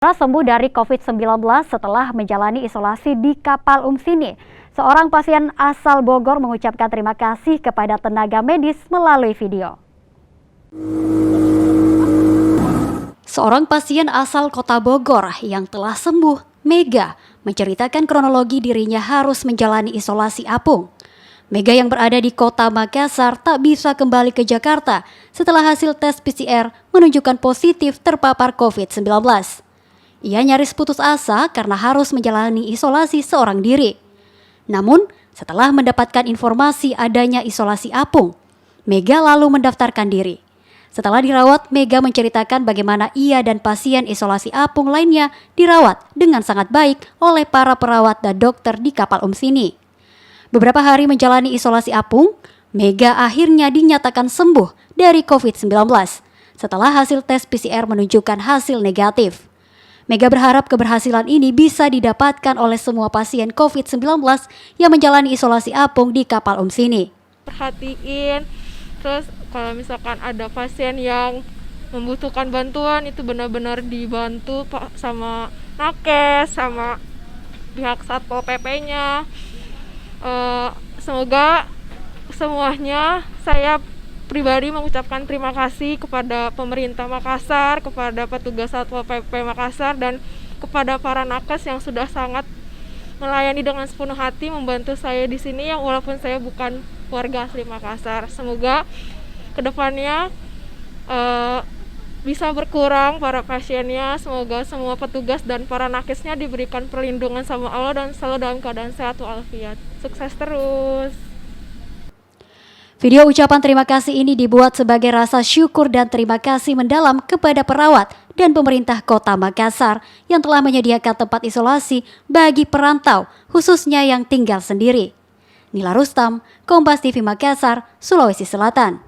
Sembuh dari COVID-19 setelah menjalani isolasi di kapal sini. Seorang pasien asal Bogor mengucapkan terima kasih kepada tenaga medis melalui video. Seorang pasien asal kota Bogor yang telah sembuh, Mega, menceritakan kronologi dirinya harus menjalani isolasi apung. Mega yang berada di kota Makassar tak bisa kembali ke Jakarta setelah hasil tes PCR menunjukkan positif terpapar COVID-19. Ia nyaris putus asa karena harus menjalani isolasi seorang diri. Namun, setelah mendapatkan informasi adanya isolasi apung, Mega lalu mendaftarkan diri. Setelah dirawat, Mega menceritakan bagaimana ia dan pasien isolasi apung lainnya dirawat dengan sangat baik oleh para perawat dan dokter di kapal sini. Beberapa hari menjalani isolasi apung, Mega akhirnya dinyatakan sembuh dari COVID-19 setelah hasil tes PCR menunjukkan hasil negatif. Mega berharap keberhasilan ini bisa didapatkan oleh semua pasien COVID-19 yang menjalani isolasi apung di kapal sini. Perhatiin, terus kalau misalkan ada pasien yang membutuhkan bantuan itu benar-benar dibantu sama nakes, sama pihak Satpol PP-nya. Semoga semuanya, saya pribadi mengucapkan terima kasih kepada pemerintah Makassar, kepada petugas Satpol PP Makassar, dan kepada para nakes yang sudah sangat melayani dengan sepenuh hati membantu saya di sini, yang walaupun saya bukan warga asli Makassar. Semoga kedepannya bisa berkurang para pasiennya. Semoga semua petugas dan para nakesnya diberikan perlindungan sama Allah dan selalu dalam keadaan sehat walafiat. Sukses terus. Video ucapan terima kasih ini dibuat sebagai rasa syukur dan terima kasih mendalam kepada perawat dan pemerintah kota Makassar yang telah menyediakan tempat isolasi bagi perantau, khususnya yang tinggal sendiri. Nila Rustam, Kompas TV Makassar, Sulawesi Selatan.